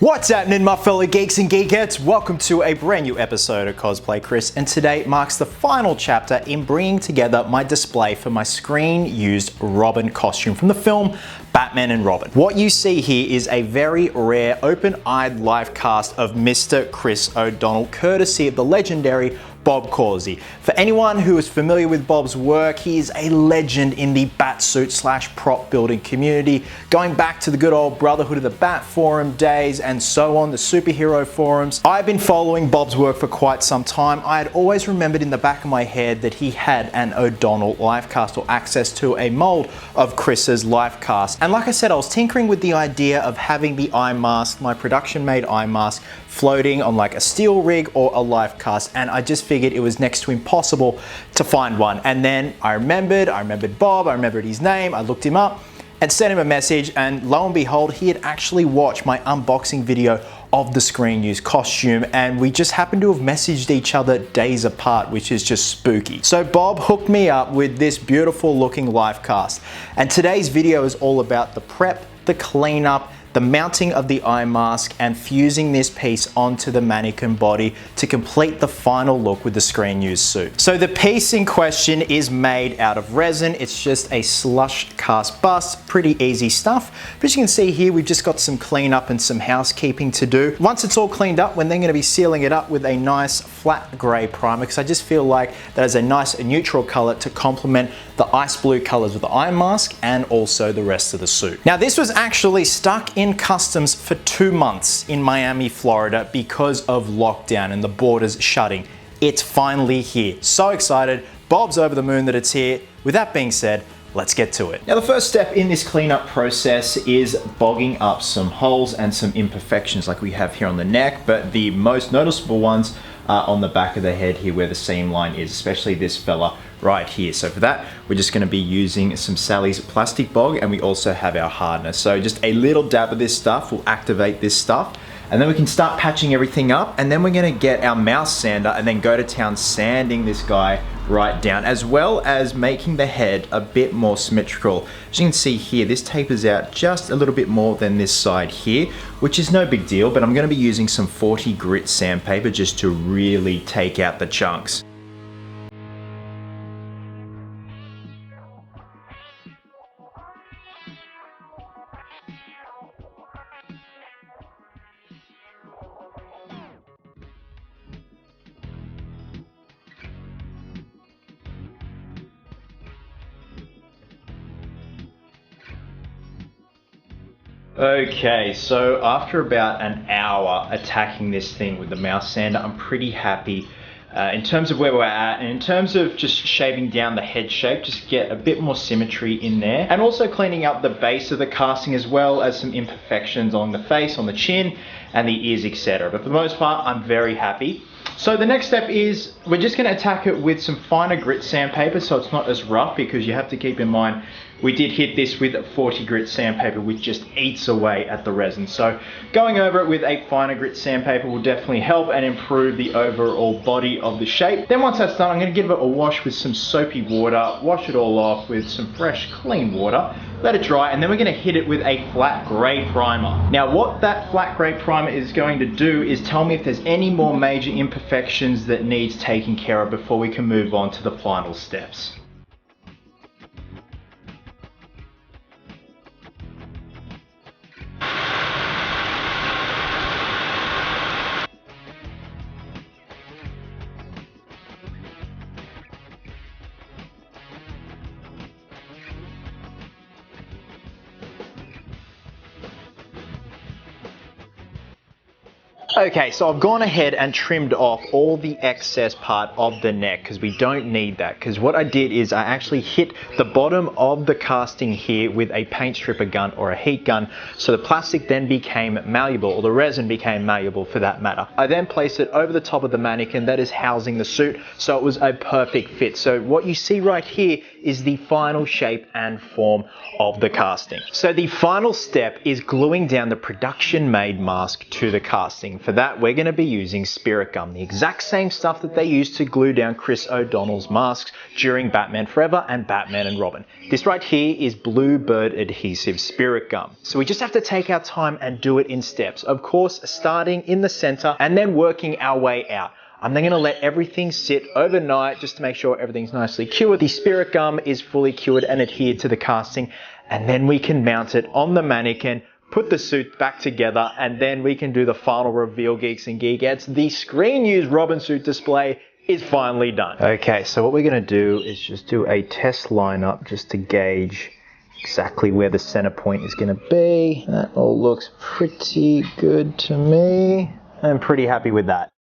What's happening, my fellow geeks and geekettes? Welcome to a brand new episode of Cosplay Chris, and today marks the final chapter in bringing together my display for my screen-used Robin costume from the film Batman and Robin. What you see here is a very rare open-eyed live cast of Mr. Chris O'Donnell, courtesy of the legendary Bob Causey. For anyone who is familiar with Bob's work, he is a legend in the batsuit slash prop building community, going back to the good old Brotherhood of the Bat forum days and so on, the superhero forums. I've been following Bob's work for quite some time. I had always remembered in the back of my head that he had an O'Donnell live cast or access to a mold of Chris's live cast. And like I said, I was tinkering with the idea of having the eye mask, my production made eye mask, floating on like a steel rig or a live cast, and I just figured it was next to impossible to find one. And then I remembered Bob, I remembered his name, I looked him up and sent him a message, and lo and behold, he had actually watched my unboxing video of the screen use costume, and we just happened to have messaged each other days apart, which is just spooky. So Bob hooked me up with this beautiful looking live cast, and today's video is all about the prep, the cleanup, the mounting of the eye mask, and fusing this piece onto the mannequin body to complete the final look with the screen used suit. So the piece in question is made out of resin. It's just a slush cast bust, pretty easy stuff. But as you can see here, we've just got some cleanup and some housekeeping to do. Once it's all cleaned up, we're then going to be sealing it up with a nice flat grey primer, because I just feel like that is a nice neutral color to complement the ice blue colors of the eye mask and also the rest of the suit. Now, this was actually stuck in customs for 2 months in Miami, Florida because of lockdown and the borders shutting. It's finally here. So excited. Bob's over the moon that it's here. With that being said, let's get to it. Now, the first step in this cleanup process is bogging up some holes and some imperfections like we have here on the neck, but the most noticeable ones are on the back of the head here where the seam line is, especially this fella right here. So for that, we're just going to be using some Sally's plastic bog, and we also have our hardener. So just a little dab of this stuff will activate this stuff, and then we can start patching everything up, and then we're going to get our mouse sander and then go to town sanding this guy right down, as well as making the head a bit more symmetrical. As you can see here, this tapers out just a little bit more than this side here, which is no big deal, but I'm going to be using some 40 grit sandpaper just to really take out the chunks. Okay, so after about an hour attacking this thing with the mouse sander, I'm pretty happy in terms of where we're at, and in terms of just shaving down the head shape, just get a bit more symmetry in there, and also cleaning up the base of the casting as well as some imperfections on the face, on the chin, and the ears, etc. But for the most part, I'm very happy. So the next step is we're just going to attack it with some finer grit sandpaper so it's not as rough, because you have to keep in mind we did hit this with 40 grit sandpaper, which just eats away at the resin. So going over it with a finer grit sandpaper will definitely help and improve the overall body of the shape. Then once that's done, I'm going to give it a wash with some soapy water, wash it all off with some fresh clean water, let it dry, and then we're going to hit it with a flat grey primer. Now what that flat grey primer is going to do is tell me if there's any more major imperfections that needs taking care of before we can move on to the final steps. Okay, so I've gone ahead and trimmed off all the excess part of the neck because we don't need that. Because what I did is I actually hit the bottom of the casting here with a paint stripper gun or a heat gun, so the plastic then became malleable, or the resin became malleable for that matter. I then placed it over the top of the mannequin that is housing the suit, so it was a perfect fit. So what you see right here is the final shape and form of the casting. So the final step is gluing down the production-made mask to the casting. For that, we're going to be using spirit gum, the exact same stuff that they used to glue down Chris O'Donnell's masks during Batman Forever and Batman and Robin. This right here is Bluebird adhesive spirit gum. So we just have to take our time and do it in steps. Of course, starting in the center and then working our way out. I'm then going to let everything sit overnight just to make sure everything's nicely cured. The spirit gum is fully cured and adhered to the casting, and then we can mount it on the mannequin, put the suit back together, and then we can do the final reveal, Geeks and Geekettes. The screen-used Robin suit display is finally done. Okay, so what we're going to do is just do a test lineup just to gauge exactly where the center point is going to be. That all looks pretty good to me. I'm pretty happy with that.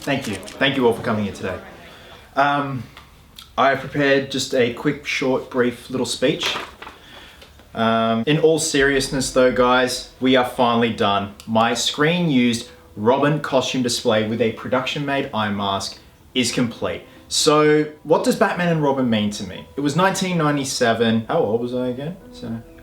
Thank you all for coming in today. I have prepared just a quick, short, brief little speech. In all seriousness though, guys, we are finally done. My screen-used Robin costume display with a production-made eye mask is complete. So, what does Batman and Robin mean to me? It was 1997. How old was I again?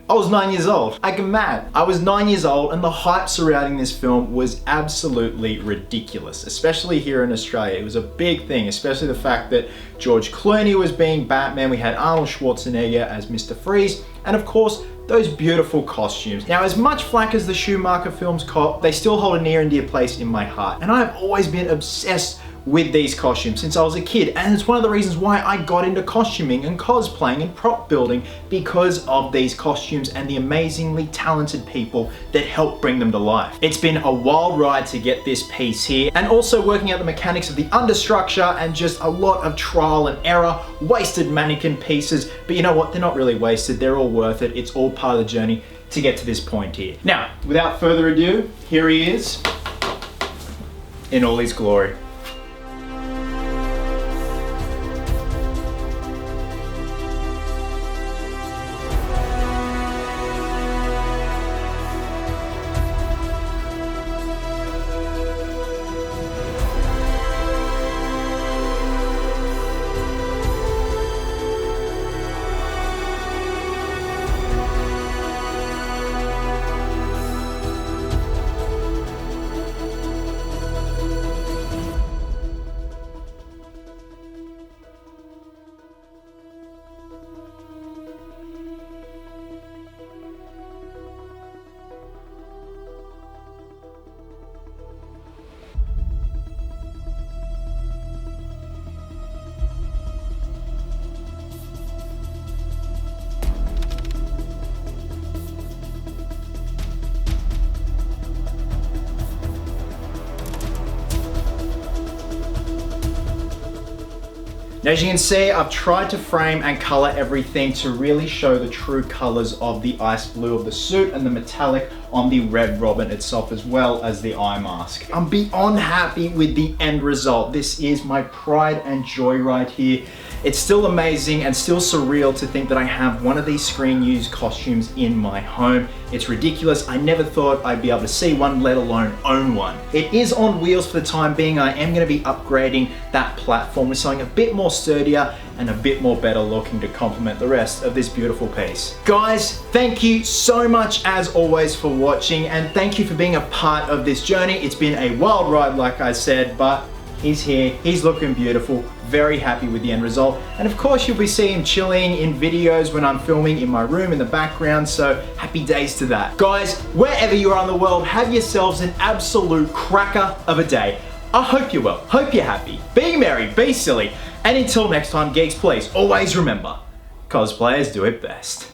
I was 9 years old. I get mad. I was 9 years old and the hype surrounding this film was absolutely ridiculous, especially here in Australia. It was a big thing, especially the fact that George Clooney was being Batman. We had Arnold Schwarzenegger as Mr. Freeze, and of course, those beautiful costumes. Now, as much flack as the Schumacher films caught, they still hold a near and dear place in my heart. And I've always been obsessed with these costumes since I was a kid, and it's one of the reasons why I got into costuming and cosplaying and prop building, because of these costumes and the amazingly talented people that help bring them to life. It's been a wild ride to get this piece here, and also working out the mechanics of the understructure and just a lot of trial and error, wasted mannequin pieces, but you know what, they're not really wasted, they're all worth it. It's all part of the journey to get to this point here. Now, without further ado, here he is in all his glory. Now, as you can see, I've tried to frame and color everything to really show the true colors of the ice blue of the suit and the metallic on the red Robin itself, as well as the eye mask. I'm beyond happy with the end result. This is my pride and joy right here. It's still amazing and still surreal to think that I have one of these screen-used costumes in my home. It's ridiculous. I never thought I'd be able to see one, let alone own one. It is on wheels for the time being. I am going to be upgrading that platform with something a bit more sturdier and a bit more better looking to complement the rest of this beautiful piece. Guys, thank you so much as always for watching, and thank you for being a part of this journey. It's been a wild ride, like I said, but he's here, he's looking beautiful, very happy with the end result. And of course, you'll be seeing him chilling in videos when I'm filming in my room in the background, so happy days to that. Guys, wherever you are in the world, have yourselves an absolute cracker of a day. I hope you're well, hope you're happy, be merry, be silly, and until next time, geeks, please always remember, cosplayers do it best.